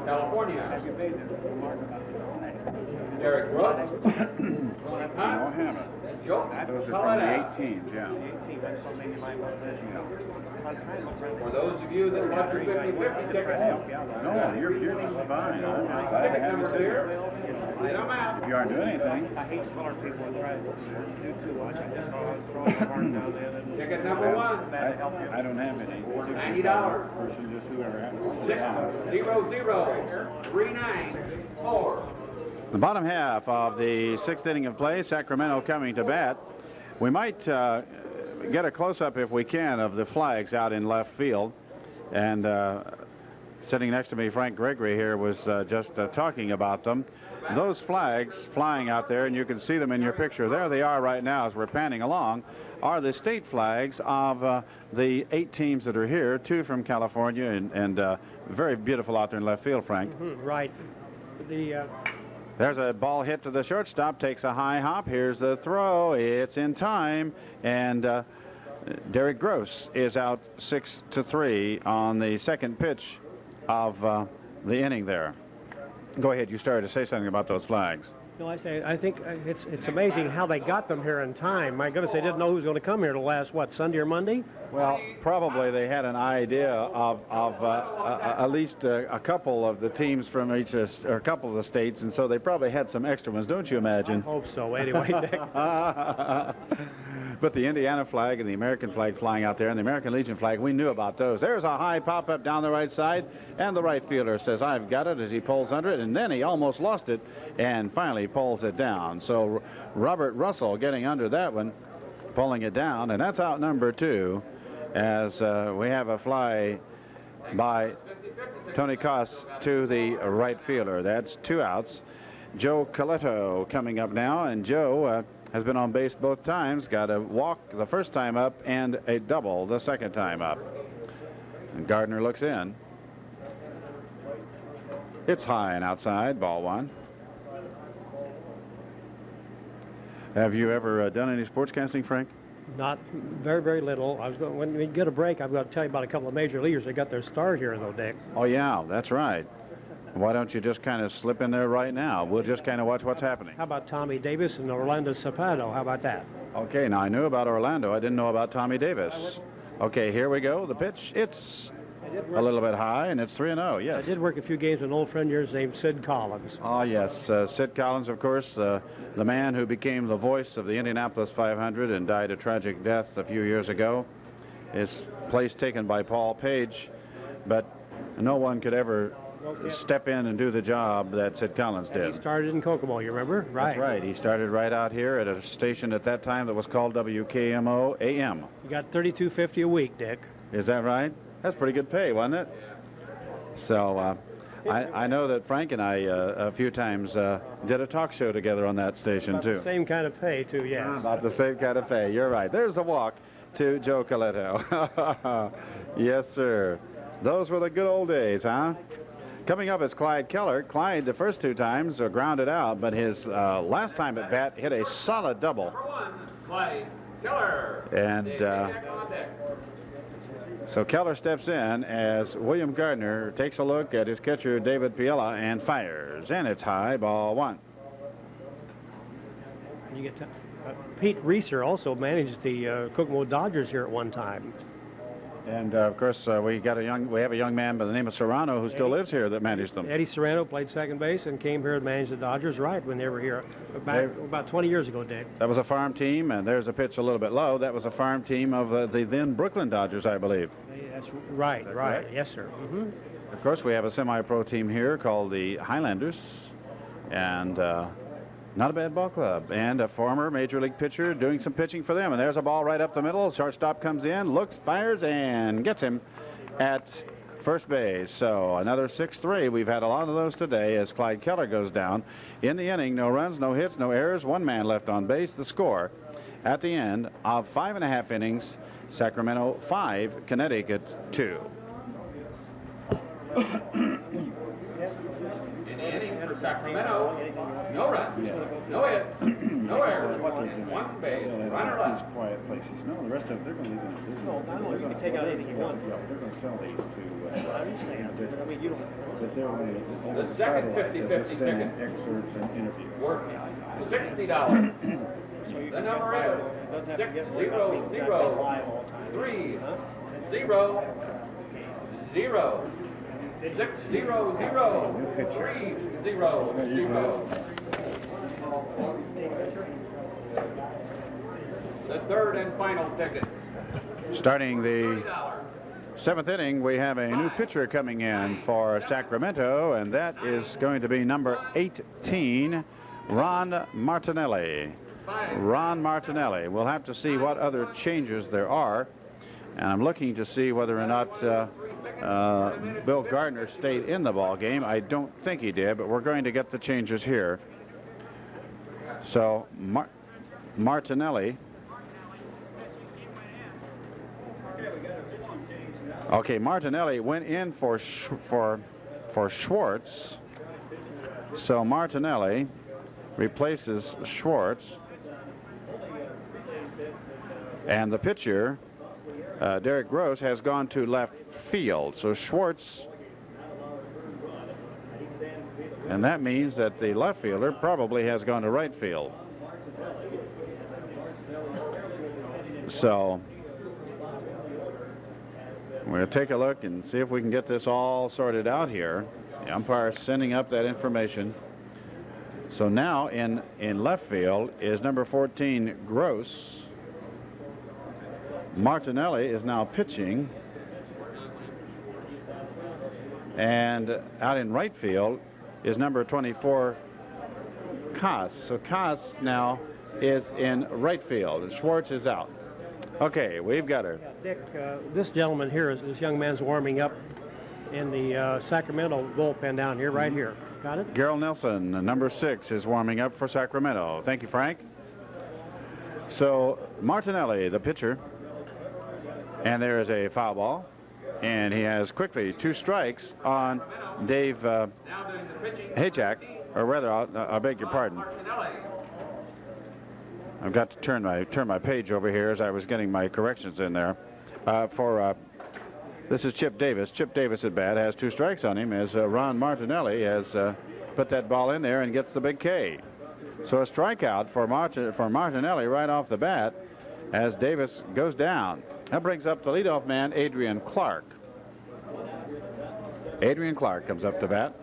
California. Derek Brooks. Mohammed. Joe. Those are from the 18s, yeah. For those of you that want your 50-50 ticket, No, you're just fine. I'm glad to have you sit here. If you aren't doing anything. I hate to color people and try to do too much. I just throw my heart down there. ticket number 1. I don't have any. $90. Person, just whoever has 600-394. The bottom half of the 6th inning of play, Sacramento coming to bat. We might get a close-up, if we can, of the flags out in left field. And sitting next to me, Frank Gregory here was just talking about them. Those flags flying out there, and you can see them in your picture. There they are right now as we're panning along, are the state flags of the 8 teams that are here, 2 from California, and very beautiful out there in left field, Frank. Right. There's a ball hit to the shortstop, takes a high hop. Here's the throw. It's in time, and Derek Gross is out 6-3 on the second pitch of the inning there. Go ahead. You started to say something about those flags. No, I think it's amazing how they got them here in time. My goodness, they didn't know who was going to come here till last, what, Sunday or Monday? Well, probably they had an idea of at least a couple of the teams from each, or a couple of the states, and so they probably had some extra ones, don't you imagine? I hope so, anyway, Nick. But the Indiana flag and the American flag flying out there, and the American Legion flag, we knew about those. There's a high pop-up down the right side, and the right fielder says, I've got it, as he pulls under it, and then he almost lost it, and finally pulls it down. So Robert Russell getting under that one, pulling it down, and that's out number 2, as we have a fly by Tony Koss to the right fielder. That's 2 outs. Joe Coletto coming up now, and Joe has been on base both times, got a walk the first time up and a double the second time up. And Gardner looks in. It's high and outside, ball 1. Have you ever done any sportscasting, Frank? Not very, very little. When we get a break, I've got to tell you about a couple of major leaguers that got their start here, though, Dick. Oh, yeah, that's right. Why don't you just kind of slip in there right now? We'll just kind of watch what's happening. How about Tommy Davis and Orlando Zapata? How about that? Okay, now I knew about Orlando. I didn't know about Tommy Davis. Okay, here we go. The pitch, it's a little bit high, and it's 3-0, yes. I did work a few games with an old friend of yours named Sid Collins. Oh, yes. Sid Collins, of course, the man who became the voice of the Indianapolis 500 and died a tragic death a few years ago. His place taken by Paul Page, but no one could ever step in and do the job that Sid Collins did. He started in Kokomo, you remember? Right. That's right. He started right out here at a station at that time that was called WKMO AM. You got $32.50 a week, Dick. Is that right? That's pretty good pay, wasn't it? So I know that Frank and I a few times did a talk show together on that station, about too. The same kind of pay, too, yes. About the same kind of pay. You're right. There's the walk to Joe Coletto. Yes, sir. Those were the good old days, huh? Coming up is Clyde Keller. Clyde, the first 2 times, grounded out, but his last time at bat hit a solid double. Number 1, Clyde Keller. And so Keller steps in as William Gardner takes a look at his catcher, David Piella, and fires. And it's high, ball 1. You get Pete Reeser also managed the Kokomo Dodgers here at one time. And of course, we have a young man by the name of Serrano who still lives here that managed them. Eddie Serrano played second base and came here to manage the Dodgers right when they were here about 20 years ago, Dick. That was a farm team, and there's a pitch a little bit low. That was a farm team of the then Brooklyn Dodgers, I believe. That's right, right. Yes, sir. Mm-hmm. Of course, we have a semi-pro team here called the Highlanders, and not a bad ball club, and a former major league pitcher doing some pitching for them. And there's a ball right up the middle. Shortstop comes in, looks, fires, and gets him at first base. So another 6-3. We've had a lot of those today as Clyde Keller goes down. In the inning, no runs, no hits, no errors, 1 man left on base. The score at the end of 5.5 innings, Sacramento 5, Connecticut 2. In the inning for Sacramento, no run, no hit, No errors. what they're doing. One base, They'll runner have left. these quiet places. No, the rest of them, they're going to leave in the business. No, I know, you can take out anything you want. Yeah, they're going to sell these to... I understand. I mean, you don't. But they're going to... The second 50-50 ticket. Excerpts and interviews. Worth $60. The number is 6 0 0 3 0 0 6 0 0 3 0 0. The third and final ticket. Starting the $30. seventh inning, we have a new pitcher coming in for Sacramento, and that is going to be number 18, Ron Martinelli. Ron Martinelli. We'll have to see what other changes there are, and I'm looking to see whether or not Bill Gardner stayed in the ball game. I don't think he did, but we're going to get the changes here. So Martinelli. Okay, Martinelli went in for Schwartz. So Martinelli replaces Schwartz. And the pitcher, Derek Gross, has gone to left field. So Schwartz, and that means that the left fielder probably has gone to right field. So we'll take a look and see if we can get this all sorted out here. The umpire is sending up that information. So now in left field is number 14, Gross. Martinelli is now pitching. And out in right field is number 24, Koss. So Koss now is in right field, and Schwartz is out. Okay, we've got her. Dick, this gentleman here, this young man's warming up in the Sacramento bullpen down here, right here. Got it? Gerald Nelson, number 6, is warming up for Sacramento. Thank you, Frank. So Martinelli, the pitcher, and there is a foul ball, and he has quickly 2 strikes on Dave Hayjack, or rather, I beg your pardon. I've got to turn my page over here as I was getting my corrections in there. This is Chip Davis. Chip Davis at bat has 2 strikes on him as Ron Martinelli has put that ball in there and gets the big K. So a strikeout for Martinelli right off the bat as Davis goes down. That brings up the leadoff man, Adrian Clark. Adrian Clark comes up to bat.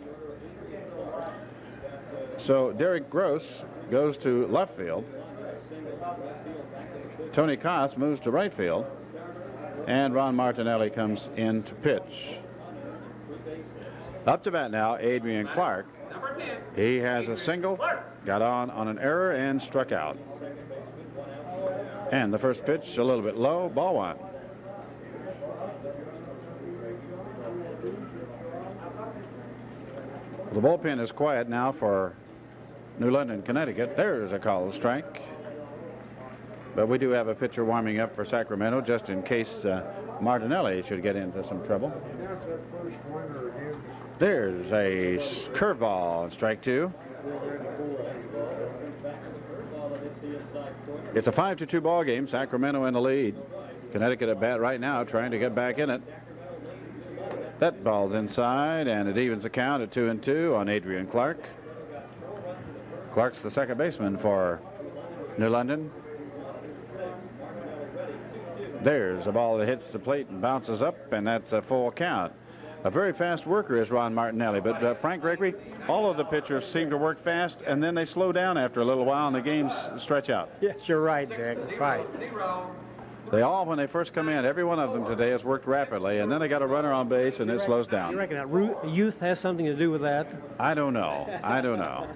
So Derek Gross goes to left field. Tony Koss moves to right field. And Ron Martinelli comes in to pitch. Up to bat now, Adrian Clark. He has a single, got on an error, and struck out. And the first pitch a little bit low, ball 1. The bullpen is quiet now for New London, Connecticut. There's a called strike. But we do have a pitcher warming up for Sacramento just in case Martinelli should get into some trouble. There's a curveball, strike 2. It's a 5-2 ball game. Sacramento in the lead. Connecticut at bat right now, trying to get back in it. That ball's inside, and it evens the count at 2-2 on Adrian Clark. Clark's the second baseman for New London. There's a ball that hits the plate and bounces up, and that's a full count. A very fast worker is Ron Martinelli, but Frank Gregory, all of the pitchers seem to work fast, and then they slow down after a little while, and the games stretch out. Yes, you're right, Dick. Right. They all, when they first come in, every one of them today has worked rapidly, and then they got a runner on base, and it slows down. You reckon that youth has something to do with that? I don't know. I don't know.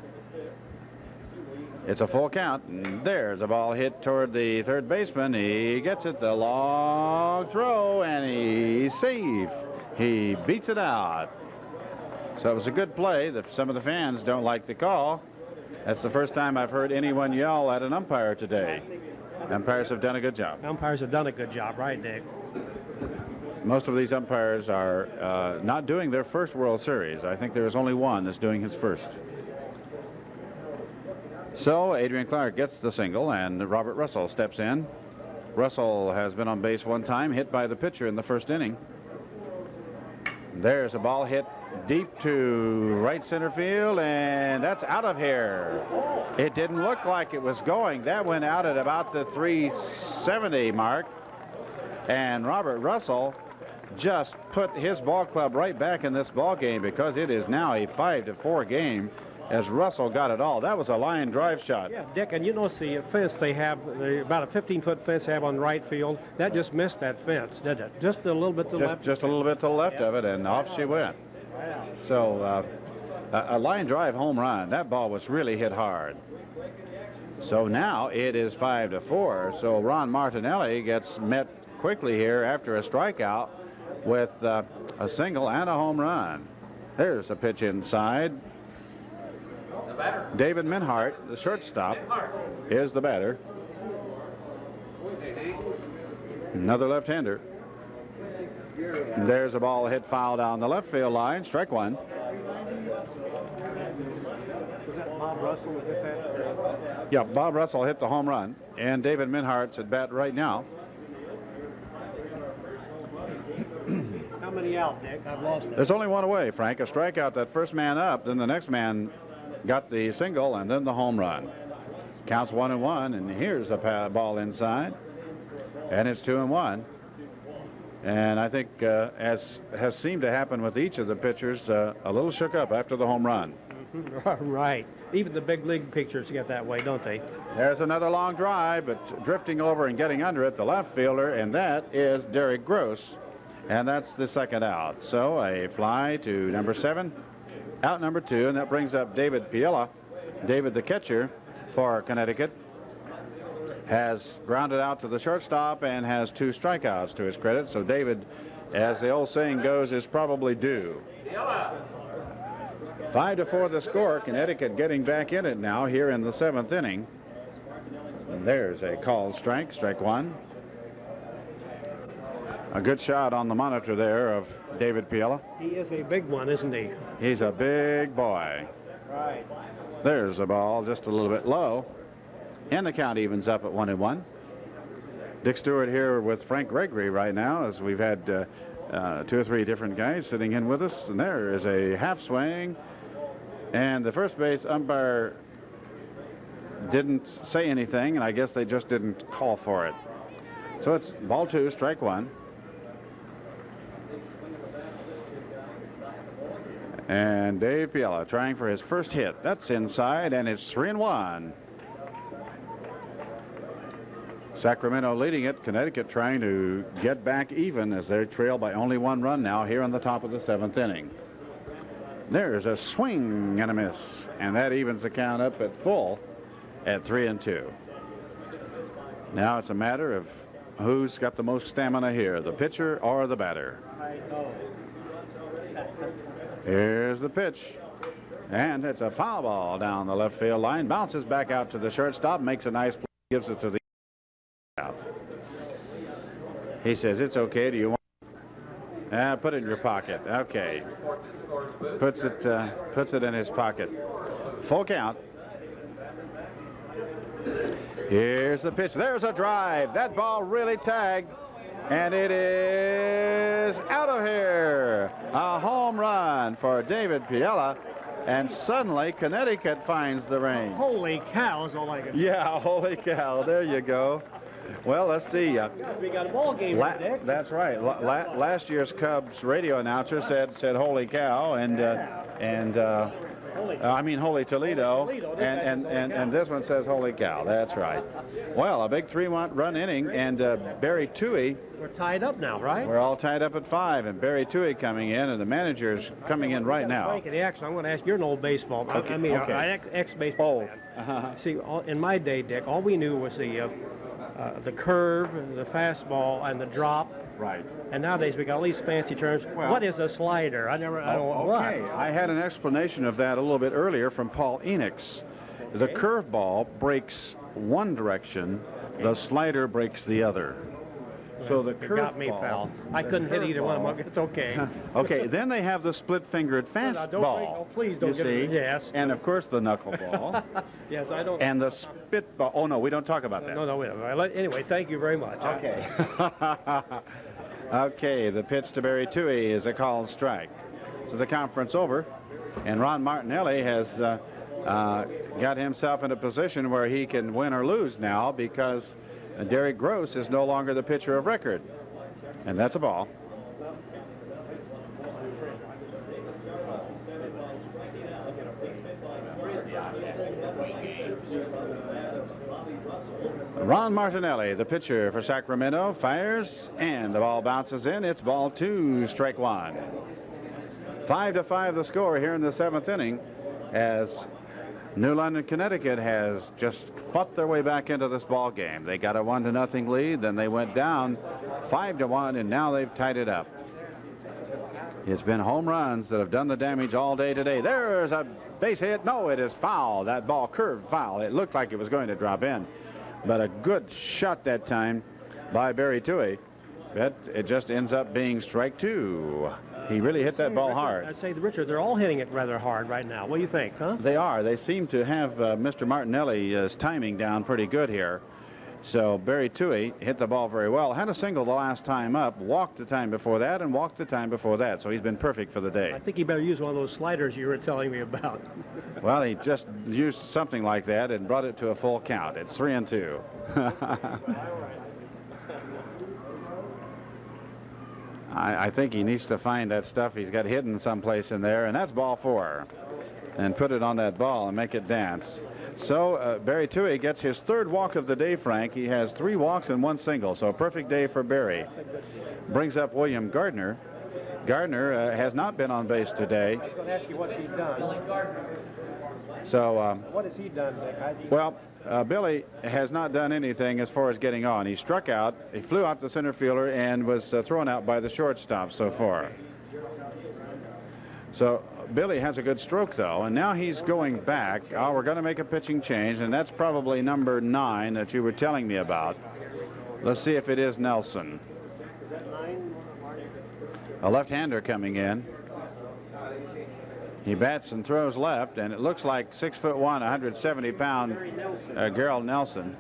It's a full count, and there's a ball hit toward the third baseman. He gets it, the long throw, and he's safe. He beats it out. So it was a good play. Some of the fans don't like the call. That's the first time I've heard anyone yell at an umpire today. Umpires have done a good job. Umpires have done a good job, right, Dick? Most of these umpires are not doing their first World Series. I think there is only one that's doing his first. So Adrian Clark gets the single, and Robert Russell steps in. Russell has been on base one time, hit by the pitcher in the first inning. There's a ball hit deep to right center field, and that's out of here. It didn't look like it was going. That went out at about the 370 mark, and Robert Russell just put his ball club right back in this ball game, because it is now a 5-4 game as Russell got it all. That was a line drive shot. Yeah, Dick, and you notice the fence they have, about a 15-foot fence they have on right field. That just missed that fence, didn't it? Just a little bit to the left. Just a little bit to the left of it, and off she went. So a line drive home run. That ball was really hit hard. So now it is 5-4. So Ron Martinelli gets met quickly here after a strikeout with a single and a home run. There's a pitch inside. David Minhart, the shortstop, is the batter. Another left-hander. There's a ball hit foul down the left field line. Strike one. Was that Bob Russell that hit that? Yeah, Bob Russell hit the home run, and David Minhart's at bat right now. How many out, Dick? I've lost it. There's only one away, Frank. A strikeout, that first man up, then the next man got the single, and then the home run. Counts 1-1, and here's a ball inside, and it's 2-1. And I think, as has seemed to happen with each of the pitchers, a little shook up after the home run. Right. Even the big league pitchers get that way, don't they? There's another long drive, but drifting over and getting under it, the left fielder, and that is Derek Gross. And that's the second out. So a fly to number 7, out number 2, and that brings up David Piella. David, the catcher for Connecticut, has grounded out to the shortstop and has 2 strikeouts to his credit. So David, as the old saying goes, is probably due. 5-4 the score. Connecticut getting back in it now here in the 7th inning. And there's a called strike, strike one. A good shot on the monitor there of David Piella. He is a big one, isn't he? He's a big boy. Right. There's a ball just a little bit low. And the count evens up at 1-1. Dick Stewart here with Frank Gregory right now, as we've had 2 or 3 different guys sitting in with us. And there is a half swing. And the first base umpire didn't say anything, and I guess they just didn't call for it. So it's ball 2, strike 1. And Dave Piella trying for his first hit. That's inside, and it's 3-1. Sacramento leading it. Connecticut trying to get back even as they trail by only 1 run now here on the top of the 7th inning. There's a swing and a miss, and that evens the count up at full at 3-2. Now it's a matter of who's got the most stamina here, the pitcher or the batter. Here's the pitch, and it's a foul ball down the left field line. Bounces back out to the shortstop, makes a nice play, gives it to the out. He says, "It's okay. Do you want?" Put it in your pocket. Okay. Puts it in his pocket. Full count. Here's the pitch. There's a drive. That ball really tagged. And it is out of here. A home run for David Piella. And suddenly Connecticut finds the ring. Holy cow, is all I can. Yeah, holy cow. There you go. Well, let's see. We got a ball game, Dick. That's right. Last year's Cubs radio announcer said holy cow, holy Toledo, and this one says holy cow. That's right. Well, a big 3-run inning, and Barry Toohey. We're tied up now, right? We're all tied up at 5, and Barry Toohey coming in, and the manager's coming in right now. Frank, actually, I'm going to ask, you're an old baseball. Okay. Ex-baseball man. See, in my day, Dick, all we knew was the curve, the fastball, and the drop. Right. And nowadays we got all these fancy terms. Well, what is a slider? I don't know what. I had an explanation of that a little bit earlier from Paul Enix. The curveball breaks one direction, the slider breaks the other. So the It got me curveball- foul. I couldn't hit either one of them. It's okay. Okay, then they have the split-fingered fastball. Please don't you get it. see? Yes. And of course the knuckleball. Yes, I don't. And the spitball. Oh no, we don't talk about that. No, wait. Anyway, thank you very much. Okay. Okay, the pitch to Barry Toohey is a called strike. So the conference over, and Ron Martinelli has got himself in a position where he can win or lose now because Derek Gross is no longer the pitcher of record. And that's a ball. Ron Martinelli, the pitcher for Sacramento, fires, and the ball bounces in. It's ball 2, strike 1. 5-5 the score here in the 7th inning as New London, Connecticut has just fought their way back into this ball game. They got a 1-0 lead, then they went down 5-1, and now they've tied it up. It's been home runs that have done the damage all day today. There's a base hit. No, it is foul. That ball curved foul. It looked like it was going to drop in. But a good shot that time by Barry Toohey. But it just ends up being strike 2. He really hit that ball hard. I'd say, Richard, they're all hitting it rather hard right now. What do you think, huh? They are. They seem to have Mr. Martinelli's timing down pretty good here. So Barry Toohey hit the ball very well. Had a single the last time up, walked the time before that, and walked the time before that. So he's been perfect for the day. I think he better use one of those sliders you were telling me about. Well, he just used something like that and brought it to a full count. It's 3-2. I think he needs to find that stuff he's got hidden someplace in there, and that's ball 4. And put it on that ball and make it dance. So Barry Toohey gets his 3rd walk of the day, Frank. He has 3 walks and 1 single, so a perfect day for Barry. Brings up William Gardner. Gardner has not been on base today. I was going to ask you what he's done. So, What has he done, Dick? well, Billy has not done anything as far as getting on. He struck out, he flew out the center fielder, and was thrown out by the shortstop so far. So Billy has a good stroke, though, and now he's going back. Oh, we're going to make a pitching change, and that's probably number 9 that you were telling me about. Let's see if it is Nelson. A left-hander coming in. He bats and throws left, and it looks like 6'1", 170-pound Gerald Nelson.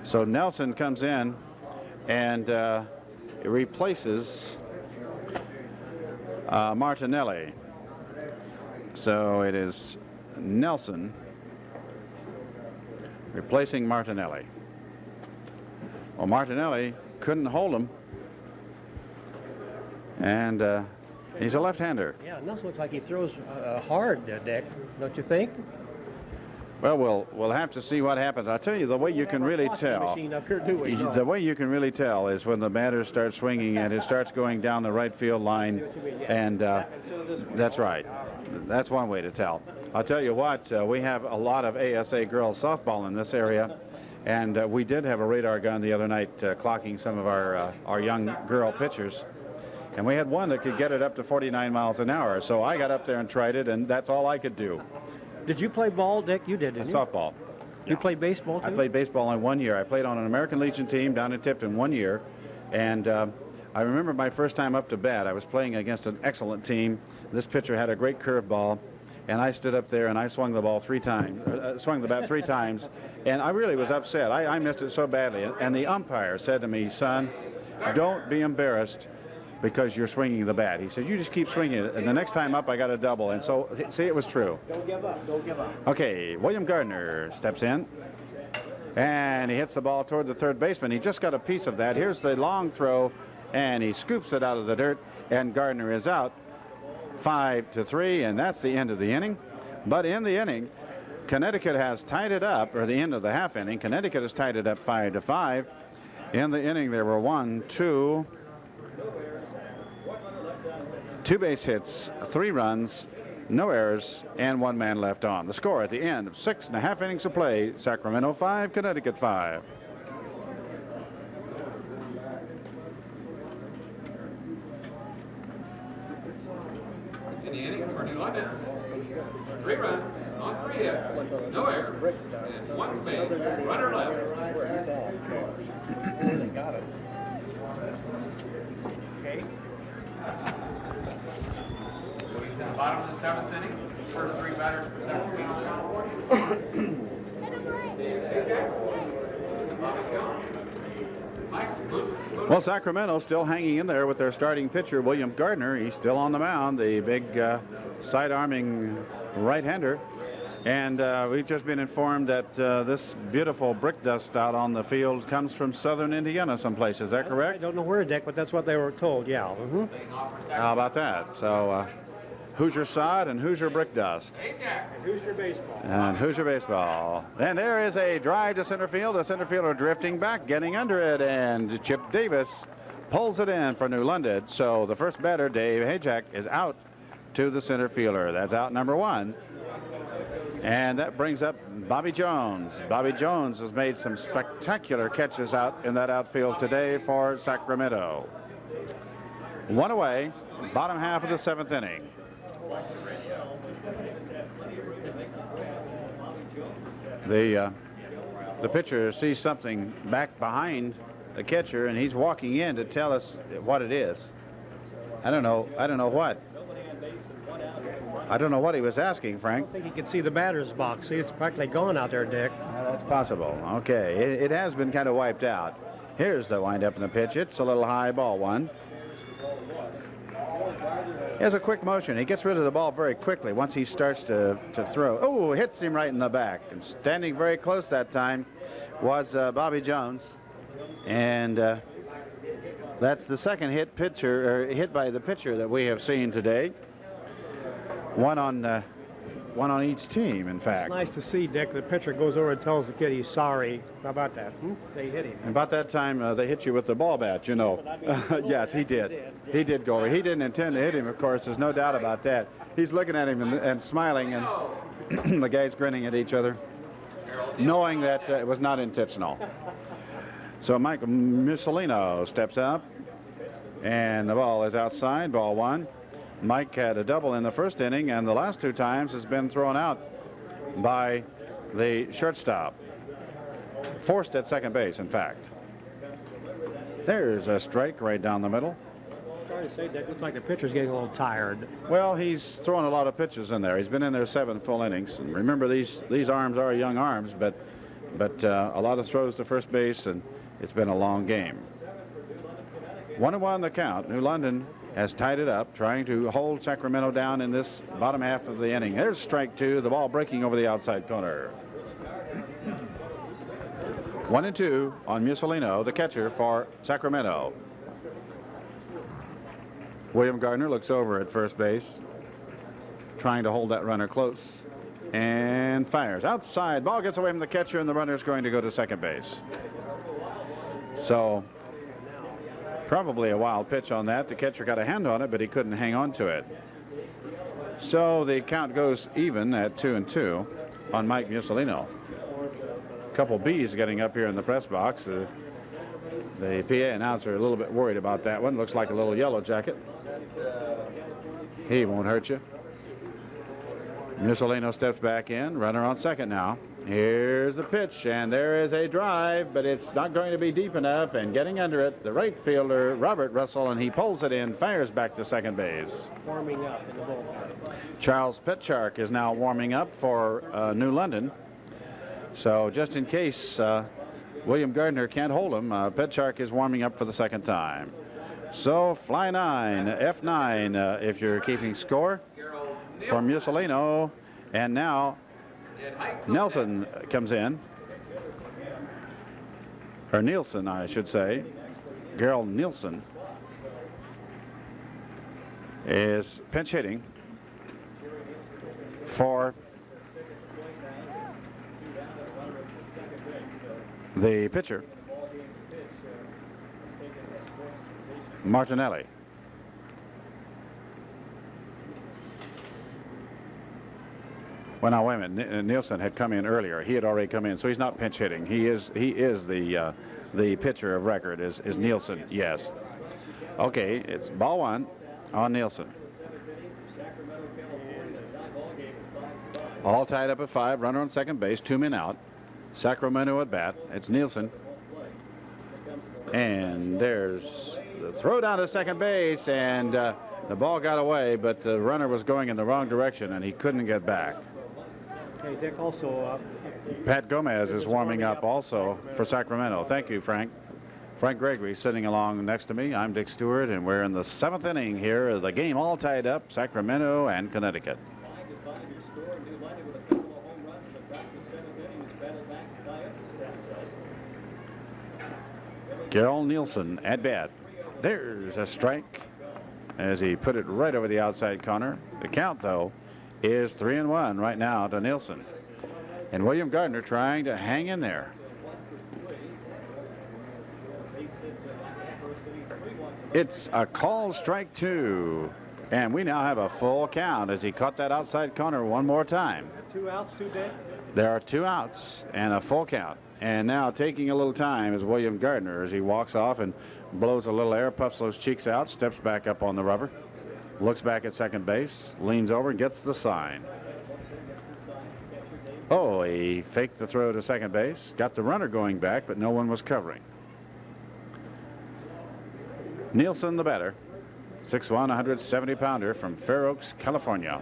So Nelson comes in and replaces Martinelli. So it is Nelson replacing Martinelli. Well, Martinelli couldn't hold him, and he's a left-hander. Yeah, Nelson looks like he throws hard, Dick, don't you think? Well, we'll have to see what happens. I'll tell you, the way you can really tell, the way you can really tell is when the batter starts swinging and it starts going down the right field line, and that's right. That's one way to tell. I'll tell you what, we have a lot of ASA girls softball in this area, and we did have a radar gun the other night clocking some of our young girl pitchers. And we had one that could get it up to 49 miles an hour. So I got up there and tried it, and that's all I could do. Did you play ball, Dick? You did, didn't you? Softball. You played baseball, too? I played baseball in 1 year. I played on an American Legion team down in Tipton 1 year. And I remember my first time up to bat. I was playing against an excellent team. This pitcher had a great curveball. And I stood up there and I swung the ball 3 times, swung the bat 3 times. And I really was upset. I missed it so badly. And the umpire said to me, son, don't be embarrassed because you're swinging the bat. He said, you just keep swinging it. And the next time up, I got a double. And so, see, it was true. Don't give up. Don't give up. Okay, William Gardner steps in. And he hits the ball toward the third baseman. He just got a piece of that. Here's the long throw. And he scoops it out of the dirt. And Gardner is out 5-3. And that's the end of the inning. But in the inning, Connecticut has tied it up, or the end of the half inning. Connecticut has tied it up 5-5. In the inning, there were 2 base hits, 3 runs, no errors, and 1 man left on. The score at the end of 6.5 innings of play, Sacramento 5, Connecticut 5. In the inning for New London, 3 runs on 3 hits, no errors, and 1 space, runner left. Okay. Going to the bottom of the 7th inning. First 3 batters for Sacramento. Bobby Jones. Mike, move. Well, Sacramento still hanging in there with their starting pitcher, William Gardner. He's still on the mound, the big side-arming right-hander. And we've just been informed that this beautiful brick dust out on the field comes from southern Indiana someplace. Is that correct? I don't know where, Dick, but that's what they were told, yeah. Mm-hmm. How about that? So, Hoosier sod and Hoosier brick dust. And Hoosier baseball. And Hoosier baseball. And there is a drive to center field. The center fielder drifting back, getting under it, and Chip Davis pulls it in for New London. So the first batter, Dave Hajek, is out to the center fielder. That's out number 1. And that brings up Bobby Jones. Bobby Jones has made some spectacular catches out in that outfield today for Sacramento. 1 away, bottom half of the 7th inning. The pitcher sees something back behind the catcher, and he's walking in to tell us what it is. I don't know what. I don't know what he was asking, Frank. I think he can see the batter's box. See, it's practically gone out there, Dick. That's possible. Okay, it has been kind of wiped out. Here's the windup in the pitch. It's a little high, ball 1. He has a quick motion. He gets rid of the ball very quickly once he starts to throw. Oh, hits him right in the back. And standing very close that time was Bobby Jones. And that's the second hit by the pitcher that we have seen today. One on each team, in fact. It's nice to see, Dick. The pitcher goes over and tells the kid he's sorry. How about that? They hit him. And about that time, they hit you with the ball bat, you know. Yes, he did. He did go over. He didn't intend to hit him, of course. There's no doubt about that. He's looking at him and smiling, and the guys grinning at each other, knowing that it was not intentional. So Mike Mussolino steps up, and the ball is outside, ball 1. Mike had a double in the first inning, and the last 2 times has been thrown out by the shortstop. Forced at second base, in fact. There's a strike right down the middle. Sorry to say, Dick, looks like the pitcher's getting a little tired. Well, he's throwing a lot of pitches in there. He's been in there 7 full innings. And remember, these arms are young arms, but a lot of throws to first base, and it's been a long game. 1-1 the count. New London has tied it up, trying to hold Sacramento down in this bottom half of the inning. There's strike 2, the ball breaking over the outside corner. 1-2 on Mussolino, the catcher for Sacramento. William Gardner looks over at first base, trying to hold that runner close, and fires. Outside, ball gets away from the catcher, and the runner's going to go to second base. So probably a wild pitch on that. The catcher got a hand on it, but he couldn't hang on to it. So the count goes even at 2-2 on Mike Mussolino. A couple B's getting up here in the press box. The PA announcer a little bit worried about that one. Looks like a little yellow jacket. He won't hurt you. Mussolino steps back in. Runner on second now. Here's the pitch, and there is a drive, but it's not going to be deep enough, and getting under it, the right fielder, Robert Russell, and he pulls it in, fires back to second base. Warming up in the bullpen. Charles Petchark is now warming up for New London. So just in case William Gardner can't hold him, Petchark is warming up for the second time. So fly 9, F9 if you're keeping score for Mussolino, and now Nelson comes in, or Nielsen, I should say. Gerald Nielsen is pinch hitting for the pitcher, Martinelli. Well, now wait a minute. Nielsen had come in earlier. He had already come in, so he's not pinch hitting. He is the pitcher of record. Is Nielsen? Yes. Okay, it's ball 1 on Nielsen. All tied up at 5. Runner on second base. 2 men out. Sacramento at bat. It's Nielsen. And there's The throw down to second base, and the ball got away, but the runner was going in the wrong direction, and he couldn't get back. Hey, Dick, also... Pat Gomez is warming up also for Sacramento. Thank you, Frank. Frank Gregory sitting along next to me. I'm Dick Stewart, and we're in the 7th inning here. The game all tied up, Sacramento and Connecticut. Gerald Nielsen at bat. There's a strike as he put it right over the outside corner. The count, though, is 3-1 right now to Nielsen. And William Gardner trying to hang in there. It's a called strike 2. And we now have a full count as he caught that outside corner one more time. 2 outs, 2 dead? There are 2 outs and a full count. And now taking a little time is William Gardner as he walks off and blows a little air, puffs those cheeks out, steps back up on the rubber, looks back at second base, leans over and gets the sign. Oh, he faked the throw to second base, got the runner going back, but no one was covering. Nielsen, the batter, 6'1", 170-pounder from Fair Oaks, California.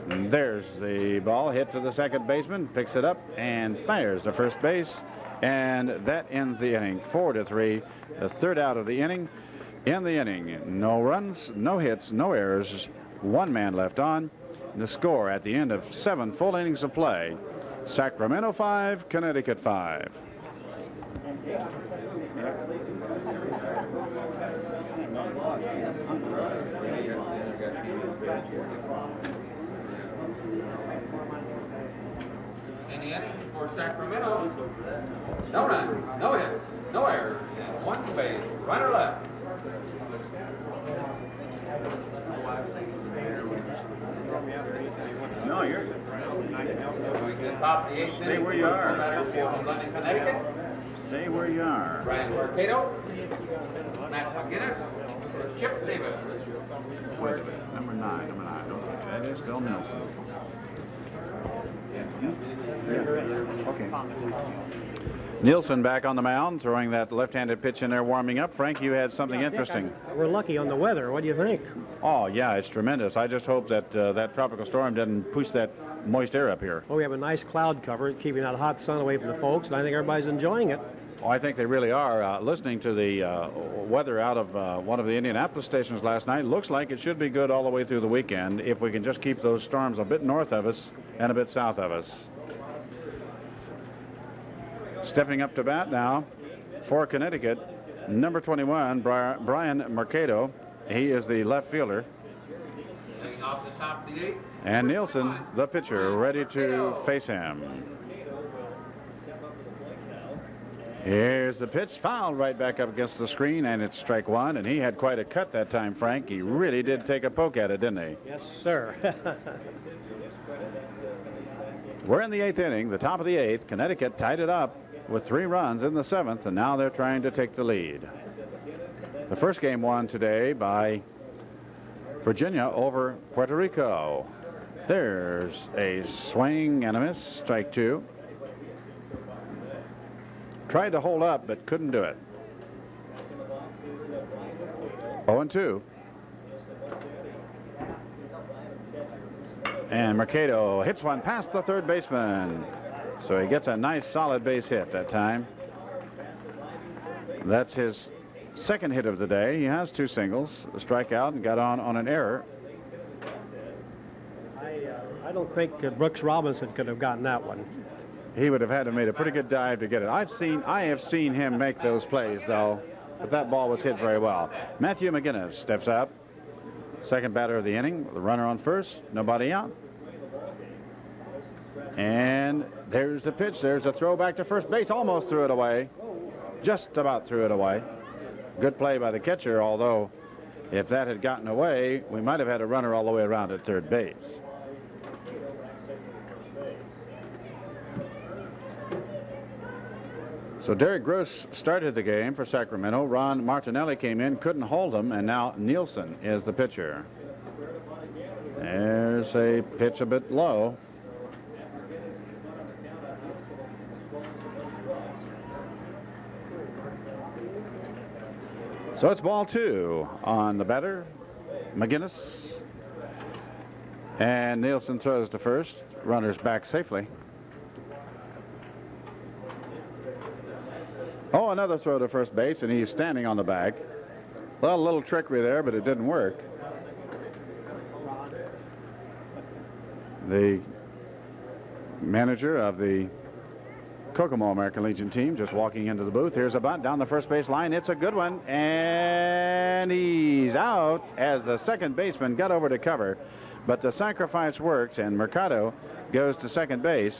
And there's the ball hit to the second baseman, picks it up and fires to first base, and that ends the inning. 4-3, the third out of the inning. In the inning, no runs, no hits, no errors, 1 man left on. The score at the end of 7 full innings of play: Sacramento 5, Connecticut 5. In the inning for Sacramento, no run, no hit, no errors, and 1 base, runner left. No, you're. Going to the top of the 8th inning. Stay where you are. Batter for London, Connecticut. Stay where you are. Brian Mercado, Matt McGinnis, Chip Davis. Wait a minute. Number 9. That is still Nelson. Okay. Nielsen back on the mound, throwing that left-handed pitch in there, warming up. Frank, you had something interesting. We're lucky on the weather. What do you think? Oh, yeah, it's tremendous. I just hope that that tropical storm doesn't push that moist air up here. Well, we have a nice cloud cover keeping that hot sun away from the folks, and I think everybody's enjoying it. Oh, I think they really are. Listening to the weather out of one of the Indianapolis stations last night, looks like it should be good all the way through the weekend if we can just keep those storms a bit north of us and a bit south of us. Stepping up to bat now for Connecticut, number 21, Brian Mercado. He is the left fielder. Heading off the top of the 8th. And Nielsen, the pitcher, ready to face him. Here's the pitch, fouled right back up against the screen, and it's strike 1. And he had quite a cut that time, Frank. He really did take a poke at it, didn't he? Yes, sir. We're in the 8th inning, the top of the 8th. Connecticut tied it up with 3 runs in the 7th, and now they're trying to take the lead. The first game won today by Virginia over Puerto Rico. There's a swing and a miss, strike 2. Tried to hold up, but couldn't do it. 0-2. And Mercado hits one past the third baseman. So he gets a nice solid base hit that time. That's his second hit of the day. He has 2 singles, a strikeout, and got on an error. I don't think Brooks Robinson could have gotten that one. He would have had to made a pretty good dive to get it. I have seen him make those plays, though, but that ball was hit very well. Matthew McGinnis steps up. Second batter of the inning. The runner on first, nobody out. And there's the pitch. There's a throw back to first base. Almost threw it away. Just about threw it away. Good play by the catcher, although if that had gotten away, we might have had a runner all the way around at third base. So Derek Gross started the game for Sacramento. Ron Martinelli came in, couldn't hold him, and now Nielsen is the pitcher. There's a pitch a bit low. So it's ball 2 on the batter, McGinnis. And Nielsen throws to first. Runners back safely. Oh, another throw to first base, and he's standing on the bag. Well, a little trickery there, but it didn't work. The manager of the Kokomo American Legion team just walking into the booth. Here's a bunt down the first base line. It's a good one, and he's out as the second baseman got over to cover. But the sacrifice works, and Mercado goes to second base,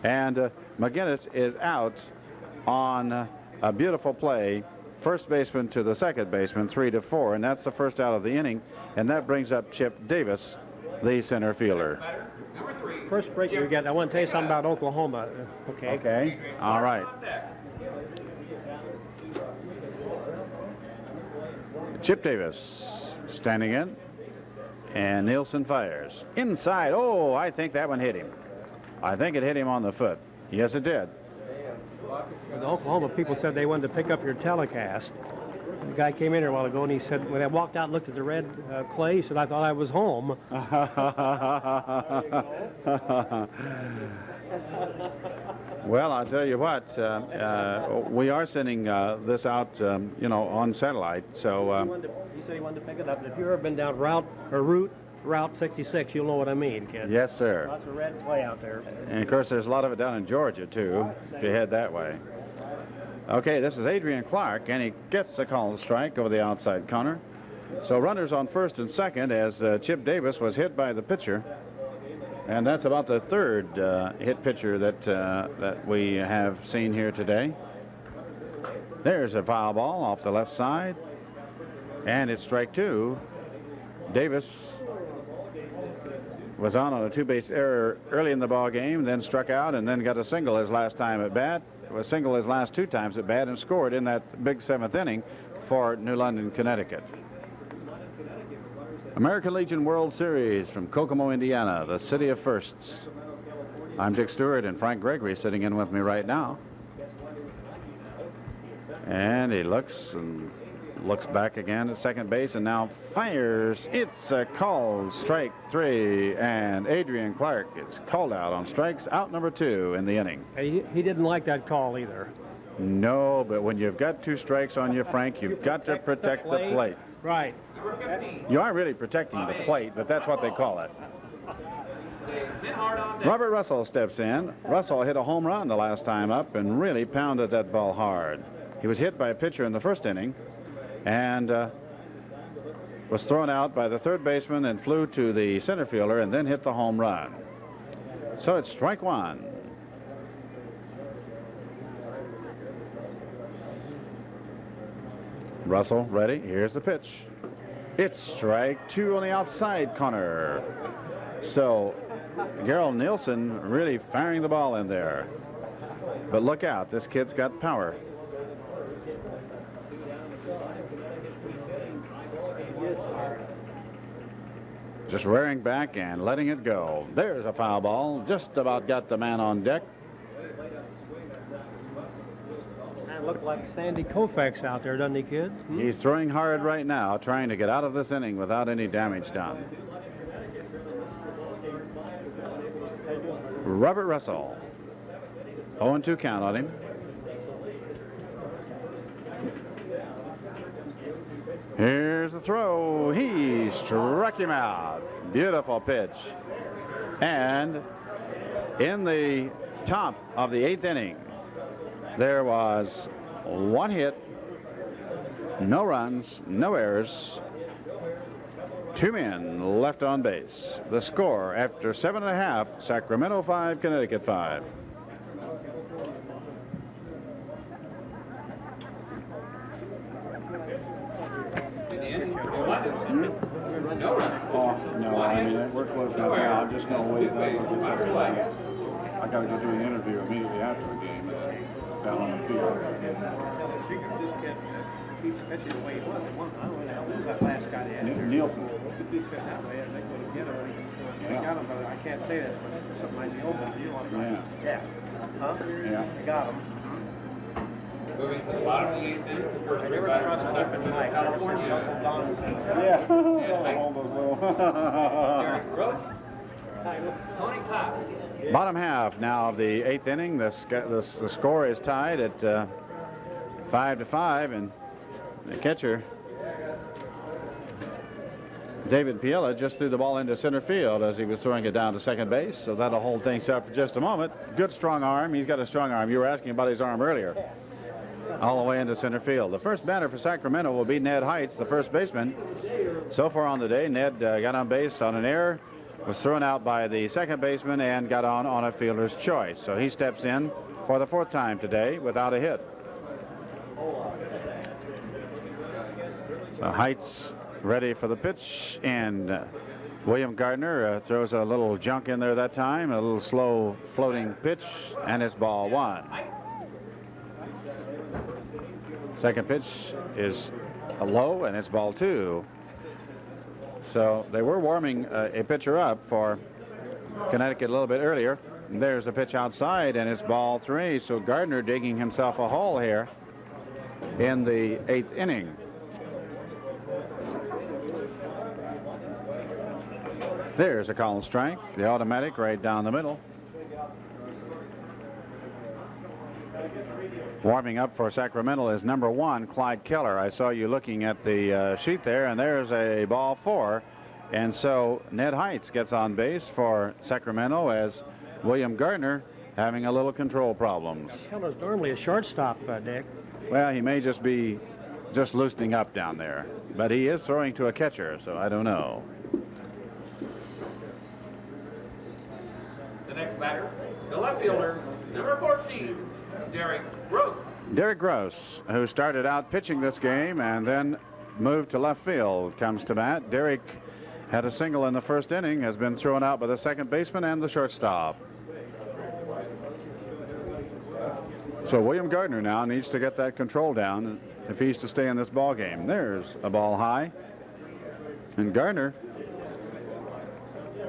and McGinnis is out on a beautiful play. First baseman to the second baseman, 3-4, and that's the first out of the inning, and that brings up Chip Davis, the center fielder. First break you get. I want to tell you something about Oklahoma. Okay. Okay. All right. Chip Davis standing in, and Nielsen fires inside. Oh, I think that one hit him. I think it hit him on the foot. Yes, it did. The Oklahoma people said they wanted to pick up your telecast. The guy came in here a while ago, and he said, when I walked out and looked at the red clay, he said, I thought I was home. Well, I'll tell you what, we are sending this out, you know, on satellite. So He said he wanted to pick it up. If you've ever been down Route 66, you'll know what I mean, kid. yes, sir. Lots of red clay out there. And of course, there's a lot of it down in Georgia too, if you head that way. Okay, this is Adrian Clark, and he gets a called strike over the outside corner. So runners on first and second as Chip Davis was hit by the pitcher. And that's about the third hit pitcher that we have seen here today. There's a foul ball off the left side, and it's strike 2. Davis was on a two-base error early in the ball game, then struck out, and then got a single his last time at bat. Was single his last 2 times at bat, and scored in that big 7th inning for New London, Connecticut. American Legion World Series from Kokomo, Indiana, the city of firsts. I'm Dick Stewart, and Frank Gregory sitting in with me right now. And he looks back again at second base, and now fires. It's a called strike 3, and Adrian Clark is called out on strikes out number 2 in the inning. He didn't like that call either. No, but when you've got 2 strikes on you, Frank, you've got to protect the plate. Right. You aren't really protecting the plate, but that's what they call it. Robert Russell steps in. Russell hit a home run the last time up and really pounded that ball hard. He was hit by a pitcher in the first inning, and was thrown out by the third baseman and flew to the center fielder and then hit the home run. So it's strike 1. Russell ready. Here's the pitch. It's strike 2 on the outside corner. So Gerald Nielsen really firing the ball in there. But look out, this kid's got power. Just rearing back and letting it go. There's a foul ball. Just about got the man on deck. That looked like Sandy Koufax out there, doesn't he, kid? He's throwing hard right now, trying to get out of this inning without any damage done. Robert Russell. 0-2 count on him. Here's the throw. He struck him out. Beautiful pitch. And in the top of the 8th inning, there was 1 hit, no runs, no errors, 2 men left on base. The score after 7.5, Sacramento 5, Connecticut 5. Oh, no, I mean, we're close enough now. I'm just going to wait. I got to go do an interview immediately after the game down on the field. This kid keeps pitching the way he was. I don't know who that last guy had. Nielsen. He keeps pitching that way. They couldn't get him. They got him, but I can't say this, but something like the open. You know, Yeah. yeah. Huh? Yeah. They got him. Moving to the bottom of the 8th inning, the first three batters in Sacramento, California. Yeah. And All those little. Derek Gross, Tony Cox. Bottom half now of the 8th inning. The score is tied at 5-5, and the catcher David Piella just threw the ball into center field as he was throwing it down to second base, so that'll hold things up for just a moment. Good strong arm. He's got a strong arm. You were asking about his arm earlier. All the way into center field. The first batter for Sacramento will be Ned Heights, the first baseman. So far on the day, Ned got on base on an error, was thrown out by the second baseman, and got on a fielder's choice. So he steps in for the 4th time today without a hit. So Heights ready for the pitch, and William Gardner throws a little junk in there that time, a little slow floating pitch, and it's ball 1. Second pitch is a low, and it's ball 2. So they were warming a pitcher up for Connecticut a little bit earlier. And there's a pitch outside, and it's ball 3. So Gardner digging himself a hole here in the 8th inning. There's a call strike, the automatic right down the middle. Warming up for Sacramento is number 1, Clyde Keller. I saw you looking at the sheet there, and there's a ball 4. And so Ned Heights gets on base for Sacramento as William Gardner having a little control problems. Keller's normally a shortstop, Dick. Well, he may just be loosening up down there, but he is throwing to a catcher, so I don't know. The next batter, the left fielder, number 14, Derek Gross. Derek Gross, who started out pitching this game and then moved to left field, comes to bat. Derek had a single in the first inning, has been thrown out by the second baseman and the shortstop. So William Gardner now needs to get that control down if he's to stay in this ball game. There's a ball high, and Gardner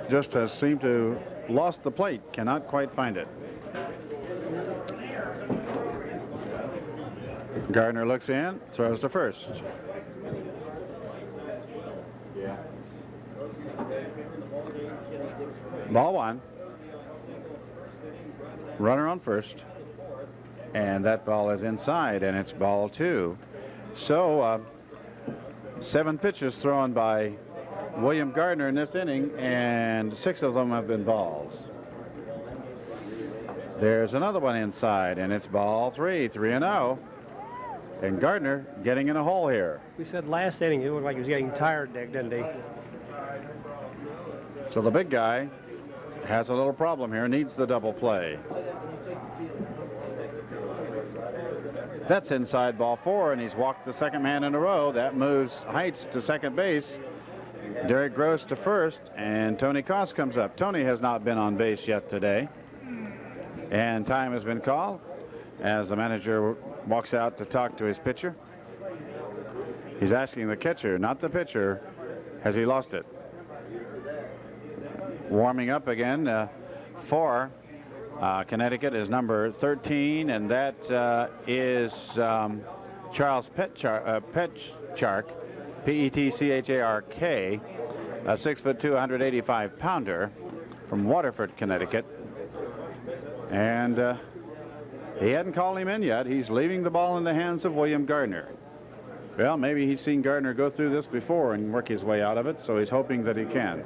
just has seemed to lost the plate, cannot quite find it. Gardner looks in, throws to first. Ball 1. Runner on first. And that ball is inside, and it's ball 2. So 7 pitches thrown by William Gardner in this inning, and 6 of them have been balls. There's another one inside, and it's ball 3, 3-0. And Gardner getting in a hole here. We said last inning it looked like he was getting tired, Dick, didn't he? So the big guy has a little problem here, needs the double play. That's inside ball 4, and he's walked the second man in a row. That moves Heights to second base. Derek Gross to first, and Tony Koss comes up. Tony has not been on base yet today. And time has been called as the manager walks out to talk to his pitcher. He's asking the catcher, not the pitcher, has he lost it? Warming up again for Connecticut is number 13, and that is Charles Petchark, P-E-T-C-H-A-R-K, a 6'2", 185-pounder from Waterford, Connecticut. And he hadn't called him in yet. He's leaving the ball in the hands of William Gardner. Well, maybe he's seen Gardner go through this before and work his way out of it, so he's hoping that he can.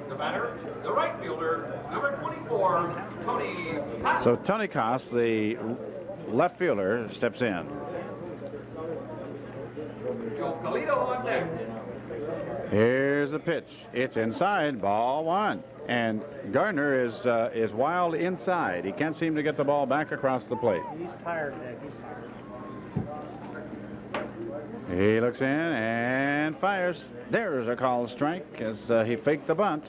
The batter, the right fielder, number 24, Tony Koss. So Tony Koss, the left fielder, steps in. Joe Calito on deck. Here's the pitch. It's inside, ball 1. And Gardner is wild inside. He can't seem to get the ball back across the plate. He's tired, Dick. He's tired. He looks in and fires. There's a called strike as he faked the bunt.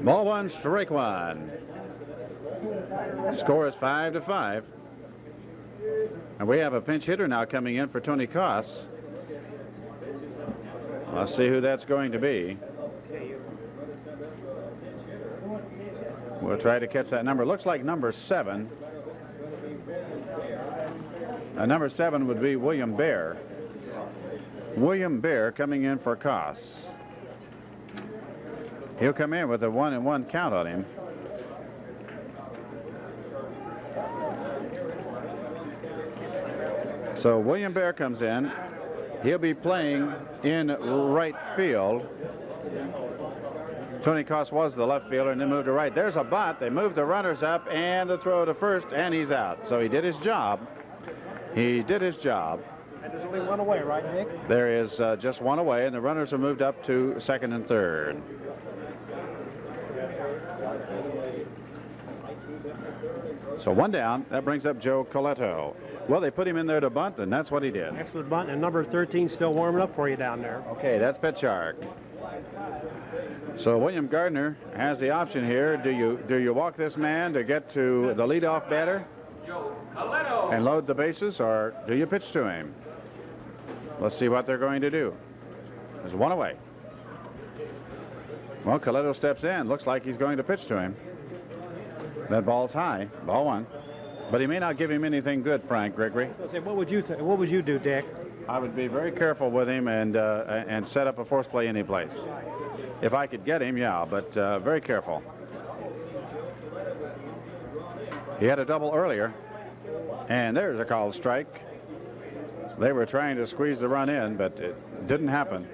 Ball 1, strike 1. Score is 5-5. And we have a pinch hitter now coming in for Tony Koss. Let's see who that's going to be. We'll try to catch that number. Looks like number 7. Number 7 would be William Bear. William Bear coming in for Koss. He'll come in with a 1-1 count on him. So William Bear comes in. He'll be playing in right field. Tony Koss was the left fielder and then moved to right. There's a bunt. They move the runners up and the throw to first, and he's out. So he did his job. He did his job. And there's only one away, right, Nick? There is just one away, and the runners are moved up to second and third. So one down. That brings up Joe Coletto. Well, they put him in there to bunt, and that's what he did. Excellent bunt, and number 13 still warming up for you down there. Okay, that's Petchark. So William Gardner has the option here. Do you walk this man to get to the leadoff batter and load the bases, or do you pitch to him? Let's see what they're going to do. There's one away. Well, Coletto steps in. Looks like he's going to pitch to him. That ball's high. Ball 1. But he may not give him anything good, Frank Gregory. What would you do, Dick? I would be very careful with him and set up a force play any place. If I could get him, yeah, but very careful. He had a double earlier, and there's a called strike. They were trying to squeeze the run in, but it didn't happen.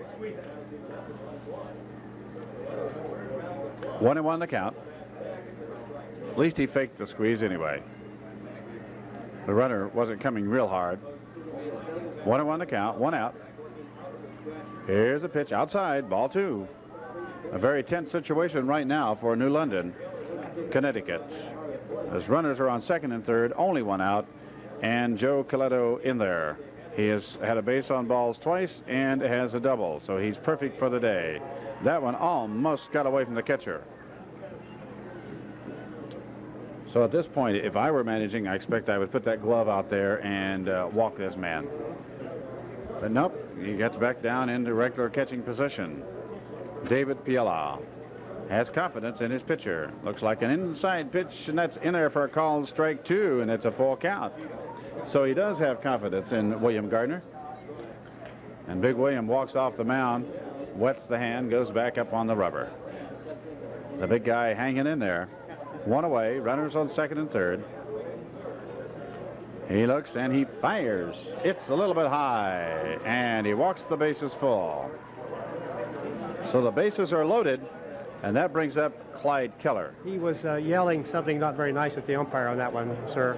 1-1 the count. At least he faked the squeeze anyway. The runner wasn't coming real hard. 1-1 the count, 1 out. Here's a pitch outside, ball 2. A very tense situation right now for New London, Connecticut. As runners are on second and third, only 1 out, and Joe Coletto in there. He has had a base on balls twice and has a double, so he's perfect for the day. That one almost got away from the catcher. So at this point, if I were managing, I expect I would put that glove out there and walk this man. But nope, he gets back down into regular catching position. David Piela has confidence in his pitcher. Looks like an inside pitch, and that's in there for a called strike 2, and it's a full count. So he does have confidence in William Gardner. And Big William walks off the mound, wets the hand, goes back up on the rubber. The big guy hanging in there. 1 away, runners on second and third. He looks and he fires. It's a little bit high, and he walks the bases full. So the bases are loaded, and that brings up Clyde Keller. He was yelling something not very nice at the umpire on that one, sir.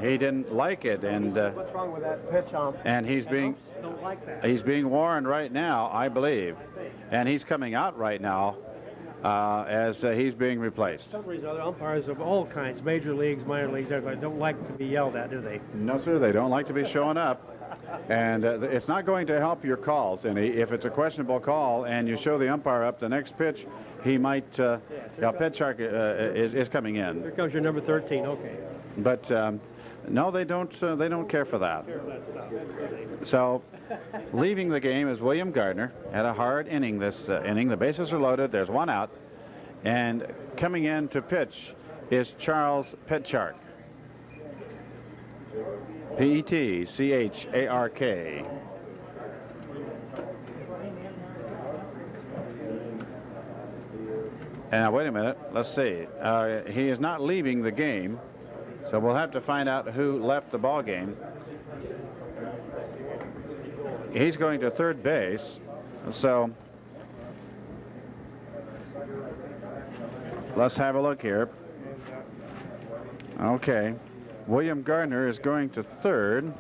He didn't like it, and what's wrong with that pitch, and he's being don't like that. He's being warned right now, I believe, and he's coming out right now as he's being replaced. For some reason, other umpires of all kinds, major leagues, minor leagues, everybody, don't like to be yelled at, do they? No, sir, they don't like to be showing up. And it's not going to help your calls. And if it's a questionable call and you show the umpire up the next pitch, he might. Petchark is coming in. Here comes your number 13. Okay. But no, they don't care for that. So, leaving the game is William Gardner. Had a hard inning this inning. The bases are loaded. There's 1 out, and coming in to pitch is Charles Petchark. Petchark. And now, wait a minute. Let's see. He is not leaving the game, so we'll have to find out who left the ball game. He's going to third base, so let's have a look here. Okay. William Gardner is going to third.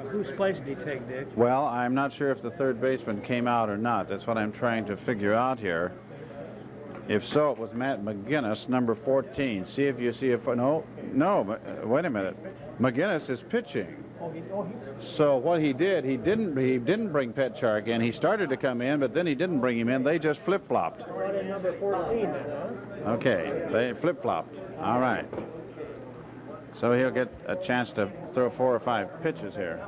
Whose place did he take, Dick? Well, I'm not sure if the third baseman came out or not. That's what I'm trying to figure out here. If so, it was Matt McGinnis, number 14. See if you see if no, wait a minute. McGinnis is pitching. So what he did, he didn't bring Petchark in. He started to come in, but then he didn't bring him in. They just flip-flopped. Number 14 then, huh? Okay, they flip-flopped. All right. So he'll get a chance to throw 4 or 5 pitches here.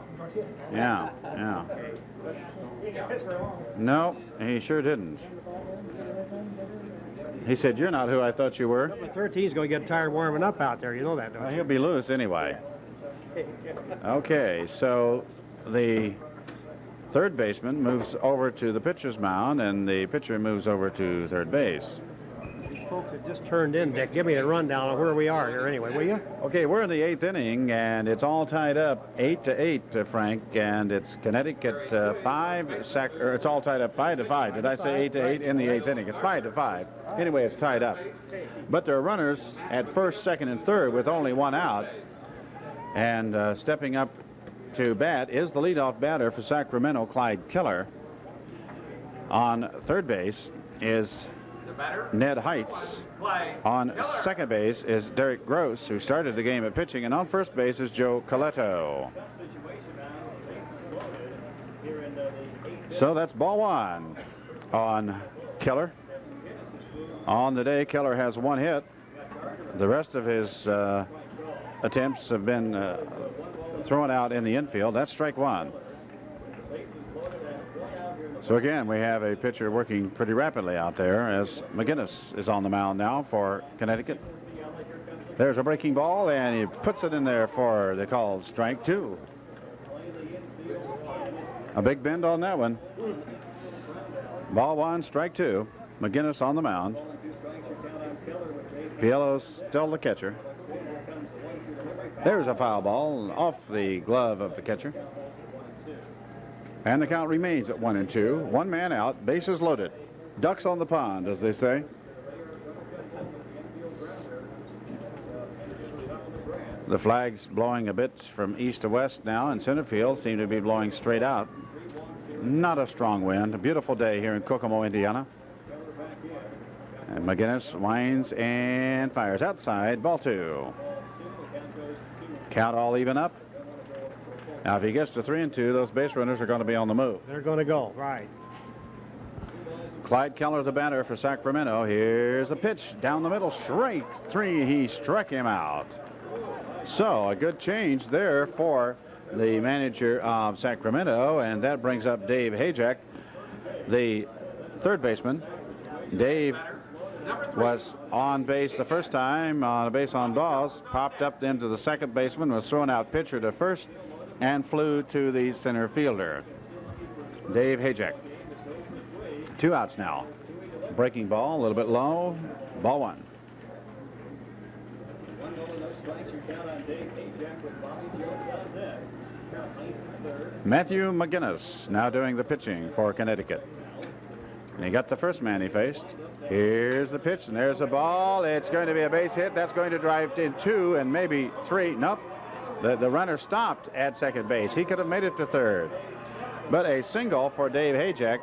Yeah, yeah. No, he sure didn't. He said, "You're not who I thought you were." Number 13's going to get tired warming up out there. You know that, don't Well, you? he'll be loose anyway. Okay, so the third baseman moves over to the pitcher's mound, and the pitcher moves over to third base. These folks that just turned in, Dick, give me a rundown of where we are here anyway, will you? Okay, we're in the 8th inning, and it's all tied up 8-8, Frank, and it's Connecticut 5, it's all tied up 5-5. Did I say 8-8 in the 8th inning? It's 5-5. Anyway, it's tied up. But there are runners at first, second, and third with only 1 out, and stepping up to bat is the leadoff batter for Sacramento, Clyde Keller. On third base is Ned Heights. On second base is Derek Gross, who started the game at pitching, and on first base is Joe Coletto. So that's ball 1 on Keller. On the day, Keller has 1 hit. The rest of his attempts have been thrown out in the infield. That's strike 1. So again, we have a pitcher working pretty rapidly out there as McGinnis is on the mound now for Connecticut. There's a breaking ball, and he puts it in there for the called strike 2. A big bend on that one. Ball 1, strike 2. McGinnis on the mound. Piello's still the catcher. There's a foul ball off the glove of the catcher. And the count remains at 1-2. 1 man out, bases loaded. Ducks on the pond, as they say. The flag's blowing a bit from east to west now, and center field seem to be blowing straight out. Not a strong wind. A beautiful day here in Kokomo, Indiana. And McGinnis winds and fires outside, ball 2. Count all even up. Now, if he gets to 3-2, those base runners are going to be on the move. They're going to go, right. Clyde Keller, the batter for Sacramento. Here's a pitch down the middle, strike 3. He struck him out. So a good change there for the manager of Sacramento, and that brings up Dave Hajek, the third baseman. Dave was on base the first time, on a base on balls, popped up into the second baseman, was thrown out pitcher to first, and flew to the center fielder. Dave Hajek. 2 outs now. Breaking ball, a little bit low. Ball 1. Matthew McGinnis now doing the pitching for Connecticut. And he got the first man he faced. Here's the pitch, and there's a ball. It's going to be a base hit. That's going to drive in 2 and maybe 3. Nope. The runner stopped at second base. He could have made it to third. But a single for Dave Hajek,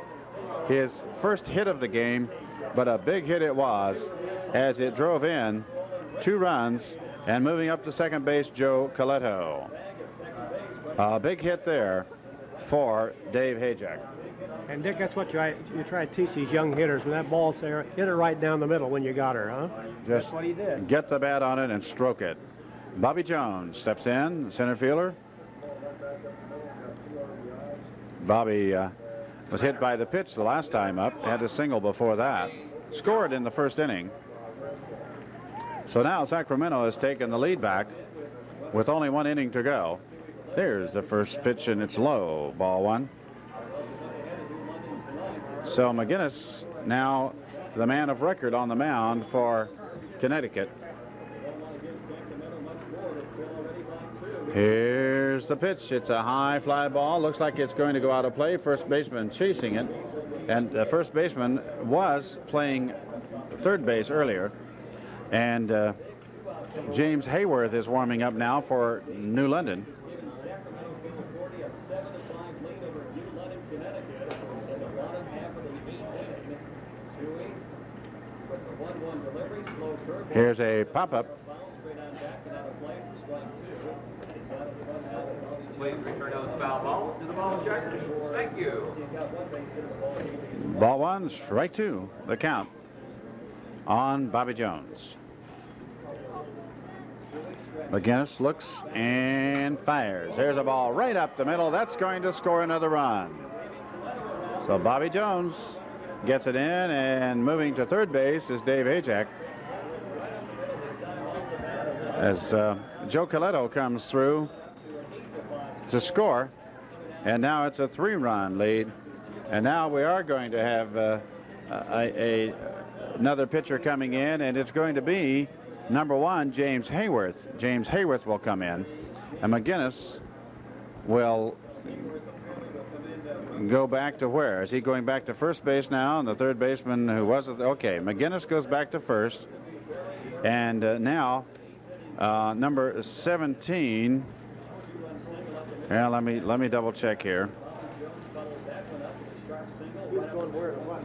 his first hit of the game, but a big hit it was as it drove in 2 runs, and moving up to second base, Joe Coletto. A big hit there for Dave Hajek. And Dick, that's what you try to teach these young hitters. When that ball's there, hit it right down the middle when you got her, huh? Just that's what he did. Get the bat on it and stroke it. Bobby Jones steps in, center fielder. Bobby was hit by the pitch the last time up, had a single before that. Scored in the first inning. So now Sacramento has taken the lead back with only 1 inning to go. There's the first pitch, and it's low, ball 1. So McGinnis now the man of record on the mound for Connecticut. Here's the pitch. It's a high fly ball. Looks like it's going to go out of play. First baseman chasing it. And the first baseman was playing third base earlier. And James Hayworth is warming up now for New London. Here's a pop-up. Please return those foul balls to the ball checker. Thank you. Ball 1, strike 2, the count on Bobby Jones. McGinnis looks and fires. There's a ball right up the middle. That's going to score another run. So Bobby Jones gets it in, and moving to third base is Dave Ajak. As Joe Coletto comes through to score, and now it's a 3-run lead. And now we are going to have another pitcher coming in, and it's going to be number 1, James Hayworth. James Hayworth will come in, and McGinnis will go back to where? Is he going back to first base now? And the third baseman who was it? Okay, McGinnis goes back to first, and now number 17. Yeah, let me double check here.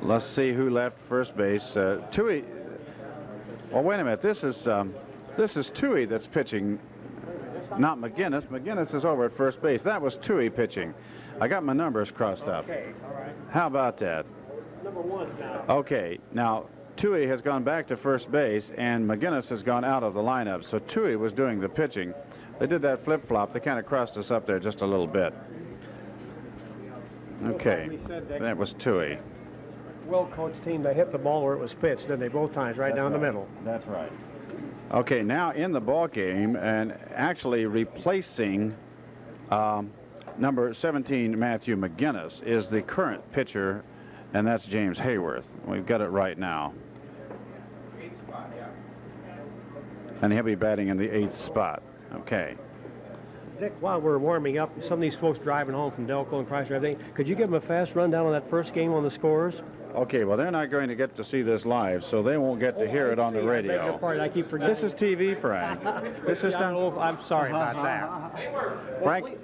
Let's see who left first base. Tui. Well, wait a minute. This is Tui that's pitching, not McGinnis. McGinnis is over at first base. That was Tui pitching. I got my numbers crossed up. Okay, all right. How about that? Number 1 now. Okay, now Tui has gone back to first base, and McGinnis has gone out of the lineup. So Tui was doing the pitching. They did that flip-flop. They kind of crossed us up there just a little bit. Okay, that was Tui. Will coach team, they hit the ball where it was pitched, didn't they? Both times, right down the middle. That's right. Okay, now in the ball game, and actually replacing number 17, Matthew McGinnis, is the current pitcher, and that's James Hayworth. We've got it right now. And he'll be batting in the 8th spot. Okay. Dick, while we're warming up, some of these folks driving home from Delco and Chrysler, everything, could you give them a fast rundown on that first game on the scores? Okay, well, they're not going to get to see this live, so they won't get to hear it on the radio. I keep forgetting. This is TV, Frank. This is done. I'm sorry about that. Frank,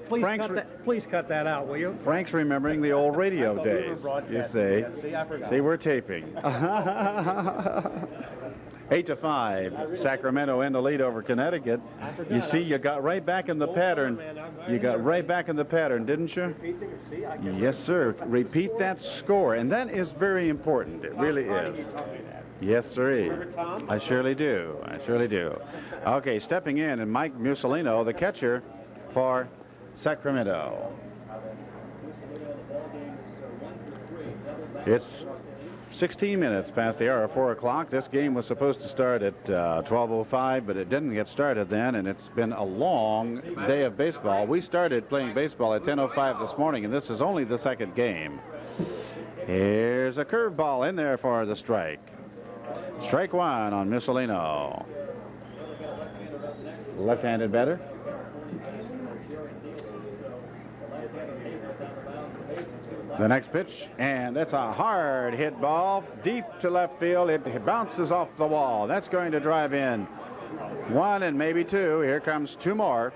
Please cut that out, will you? Frank's remembering the old radio days. You see. See, I forgot. See, we're taping. 8-5, Sacramento in the lead over Connecticut. You see, you got right back in the pattern. You got right back in the pattern, didn't you? Yes, sir. Repeat that score, and that is very important. It really is. Yes, sir. I surely do. I surely do. Okay, stepping in, and Mike Mussolino, the catcher for Sacramento. It's 16 minutes past the hour of 4 o'clock. This game was supposed to start at 12:05, but it didn't get started then, and it's been a long day of baseball. We started playing baseball at 10:05 this morning, and this is only the second game. Here's a curveball in there for the strike. Strike 1 on Mussolino. Left-handed batter. The next pitch, and that's a hard hit ball deep to left field. It bounces off the wall. That's going to drive in 1 and maybe 2. Here comes 2 more,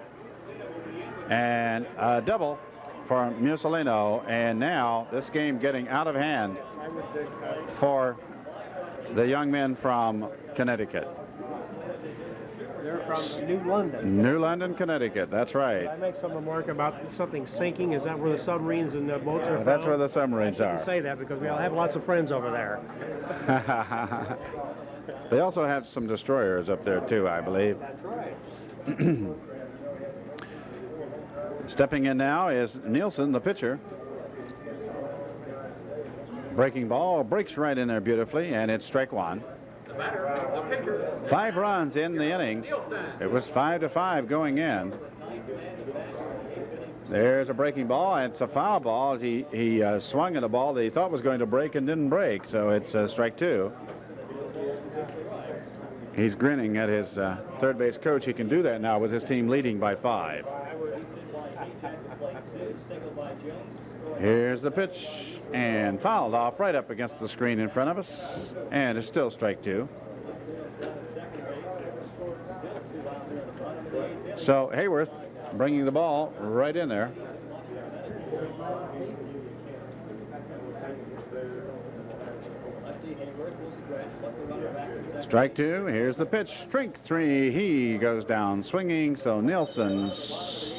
and a double for Mussolino. And now this game getting out of hand for the young men from Connecticut. They're from New London. New London, Connecticut. That's right. Did I make some remark about something sinking? Is that where the submarines and the boats are found? That's where the submarines are. I say that because we all have lots of friends over there. They also have some destroyers up there too, I believe. That's right. Stepping in now is Nielsen, the pitcher. Breaking ball breaks right in there beautifully, and it's strike 1. 5 runs in the inning. It was 5-5 going in. There's a breaking ball, and it's a foul ball. He swung at a ball that he thought was going to break and didn't break, so it's strike 2. He's grinning at his third base coach. He can do that now with his team leading by 5. Here's the pitch, and fouled off right up against the screen in front of us, and it's still strike 2. So Hayworth bringing the ball right in there. Strike 2. Here's the pitch. Strike 3. He goes down swinging. So Nielsen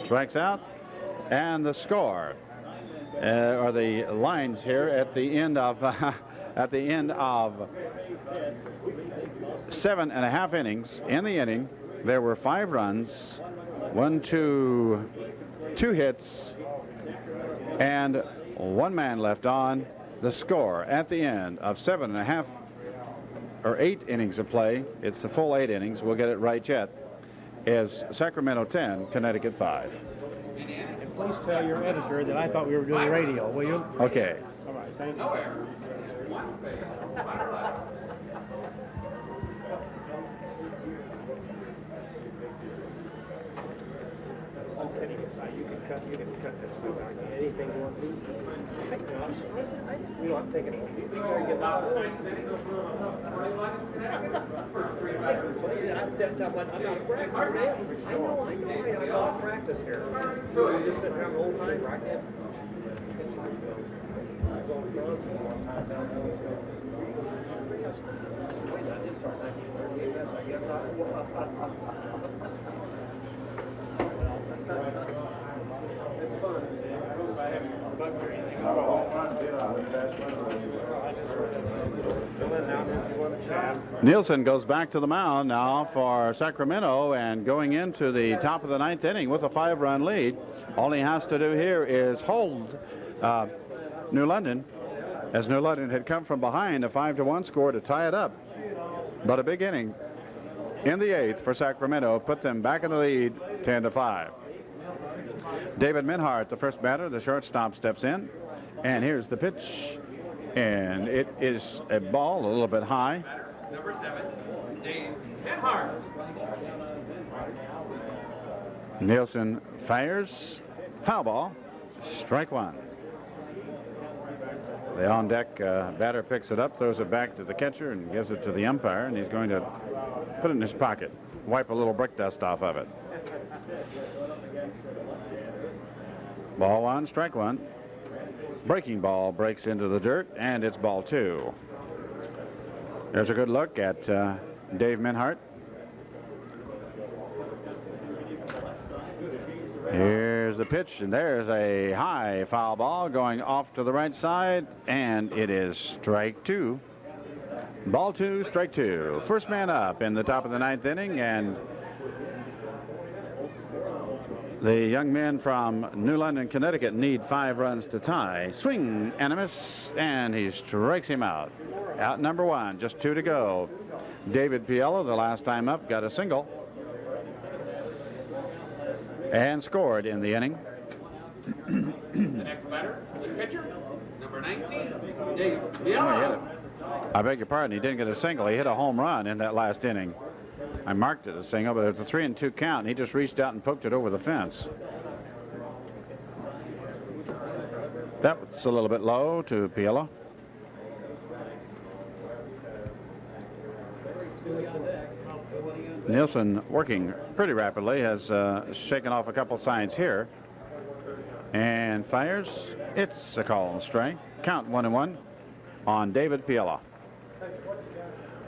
strikes out, and the score, or the lines here at the end of 7.5 innings in the inning. there were 5 runs, 2 hits, and 1 man left on. The score at the end of 7.5 or 8 innings of play, it's the full 8 innings, we'll get it right yet, is Sacramento 10, Connecticut 5. And please tell your editor that I thought we were doing radio, will you? Okay. All right, thank you. No error. One base, runner left. I'm kidding aside, you can cut this stuff out. Anything you want to do. You know, I'm thinking, you think you're going to get out of it? I'm not a practice. I know, I'm not a practice here. I'm just sitting around the whole time, right? It's fun. I haven't bugged or anything. Nielsen goes back to the mound now for Sacramento, and going into the top of the 9th inning with a 5-run lead. All he has to do here is hold New London, as New London had come from behind a 5-1 score to tie it up. But a big inning in the 8th for Sacramento put them back in the lead 10-5. David Minhart, the first batter, the shortstop, steps in, and here's the pitch, and it is a ball a little bit high. Number 7, Dave Minhart. Nielsen fires, foul ball, strike 1. The on-deck batter picks it up, throws it back to the catcher, and gives it to the umpire, and he's going to put it in his pocket, wipe a little brick dust off of it. Ball 1, strike 1. Breaking ball breaks into the dirt, and it's ball 2. There's a good look at Dave Minhart. Here's the pitch, and there's a high foul ball going off to the right side, and it is strike 2. Ball 2, strike 2. First man up in the top of the 9th inning, and the young men from New London, Connecticut need 5 runs to tie. Swing and a miss, and he strikes him out. Out number 1, just 2 to go. David Piella, the last time up, got a single and scored in the inning. The next batter, the pitcher, number 19, Dave Piella. I beg your pardon, he didn't get a single. He hit a home run in that last inning. I marked it a single, but it was a 3-2 count, and he just reached out and poked it over the fence. That was a little bit low to Piella. Nielsen, working pretty rapidly, has shaken off a couple signs here, and fires. It's a call and strike. Count 1-1 on David Piella.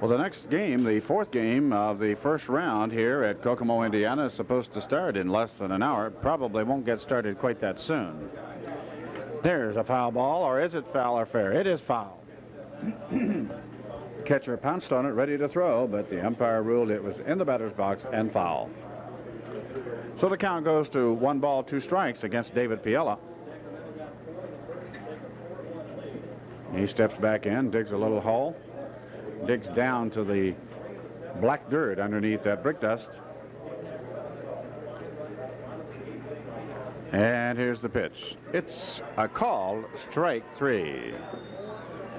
Well, the next game, the 4th game of the first round here at Kokomo, Indiana, is supposed to start in less than an hour. Probably won't get started quite that soon. There's a foul ball, or is it foul or fair? It is foul. Catcher pounced on it, ready to throw, but the umpire ruled it was in the batter's box and foul. So the count goes to 1 ball, 2 strikes against David Piella. He steps back in, digs a little hole, digs down to the black dirt underneath that brick dust. And here's the pitch. It's a called strike 3.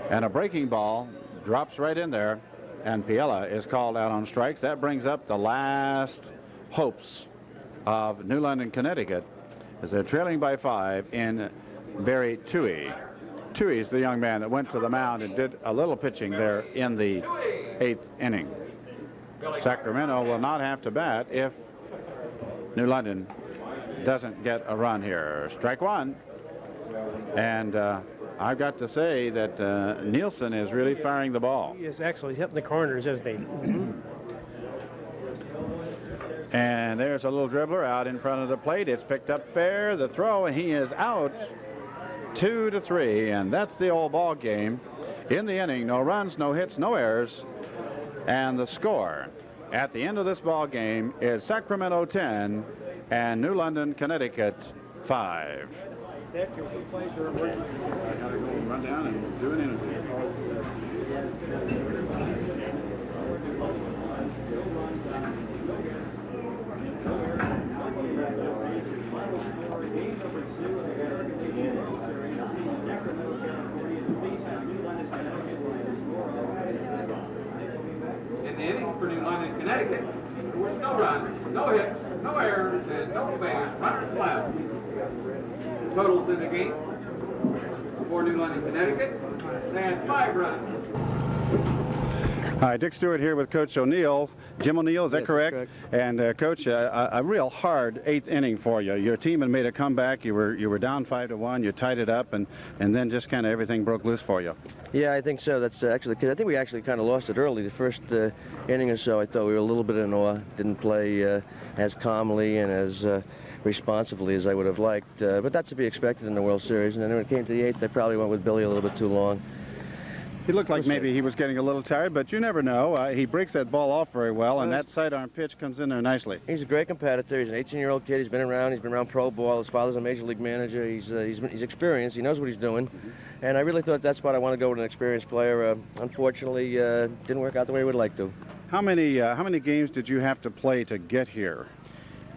And a breaking ball drops right in there, and Piella is called out on strikes. That brings up the last hopes of New London, Connecticut, as they're trailing by 5 in Barry Toohey. Toohey's the young man that went to the mound and did a little pitching there in the 8th inning. Sacramento will not have to bat if New London doesn't get a run here. Strike 1. And I've got to say that Nielsen is really firing the ball. He is actually hitting the corners, isn't he? And there's a little dribbler out in front of the plate. It's picked up fair. The throw, and he is out. 2-3, and that's the old ball game. In the inning, no runs, no hits, no errors, and the score at the end of this ball game is Sacramento 10 and New London, Connecticut 5. I gotta go run down and do an interview. In the inning for New London, Connecticut, no run, no hit, no errors, and no base. Runners left. Totals in the game for New London, Connecticut, and 5 runs. Hi, Dick Stewart here with Coach O'Neill. Jim O'Neill, is that correct? And Coach, a real hard 8th inning for you. Your team had made a comeback. You were down 5-1. You tied it up, and then just kind of everything broke loose for you. Yeah, I think so. That's actually, because I think we actually kind of lost it early. The first inning or so, I thought we were a little bit in awe. Didn't play as calmly and as responsively as I would have liked. But that's to be expected in the World Series. And then when it came to the 8th, I probably went with Billy a little bit too long. He looked like maybe he was getting a little tired, but you never know. He breaks that ball off very well, and that sidearm pitch comes in there nicely. He's a great competitor. He's an 18-year-old kid. He's been around pro ball. His father's a major league manager. He's experienced. He knows what he's doing. And I really thought that's what I want to go with an experienced player. Unfortunately, didn't work out the way we would like to. How many games did you have to play to get here?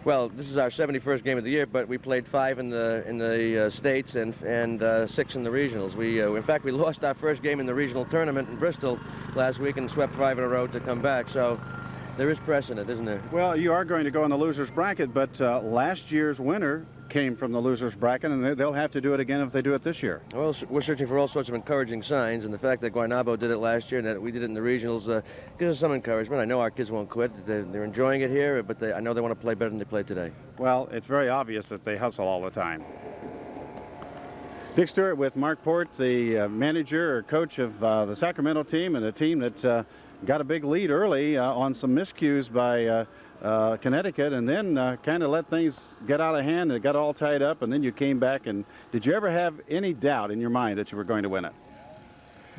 Well, this is our 71st game of the year, but we played 5 in the states and 6 in the regionals. In fact, we lost our first game in the regional tournament in Bristol last week and swept 5 in a row to come back. So there is precedent, isn't there? Well, you are going to go in the loser's bracket, but last year's winner came from the loser's bracket, and they'll have to do it again if they do it this year. Well, we're searching for all sorts of encouraging signs, and the fact that Guaynabo did it last year and that we did it in the regionals gives us some encouragement. I know our kids won't quit. They're enjoying it here, but I know they want to play better than they played today. Well, it's very obvious that they hustle all the time. Dick Stewart with Mark Port, the manager or coach of the Sacramento team, and a team that got a big lead early on some miscues by Connecticut, and then kind of let things get out of hand, and it got all tied up, and then you came back. And did you ever have any doubt in your mind that you were going to win it?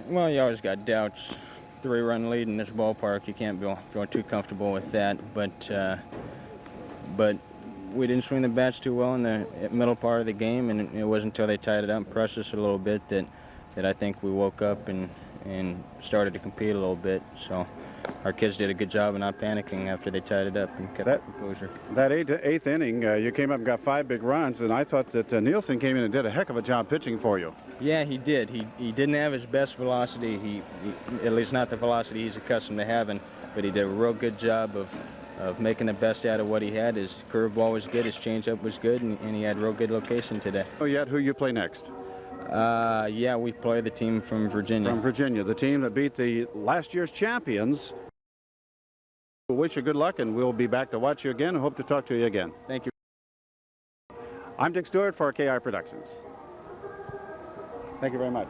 Well, you always got doubts. 3-run lead in this ballpark, you can't feel too comfortable with that. But we didn't swing the bats too well in the middle part of the game, and it wasn't until they tied it up and pressed us a little bit that I think we woke up and started to compete a little bit. So our kids did a good job of not panicking after they tied it up and kept the composure. That eighth inning, you came up and got 5 big runs, and I thought that Nielsen came in and did a heck of a job pitching for you. Yeah, he did. He didn't have his best velocity. He at least not the velocity he's accustomed to having, but he did a real good job of making the best out of what he had. His curveball was good, his changeup was good, and he had real good location today. Oh, yet who you play next? Yeah, we play the team from Virginia. From Virginia, the team that beat the last year's champions. We wish you good luck, and we'll be back to watch you again and hope to talk to you again. Thank you. I'm Dick Stewart for KI Productions. Thank you very much.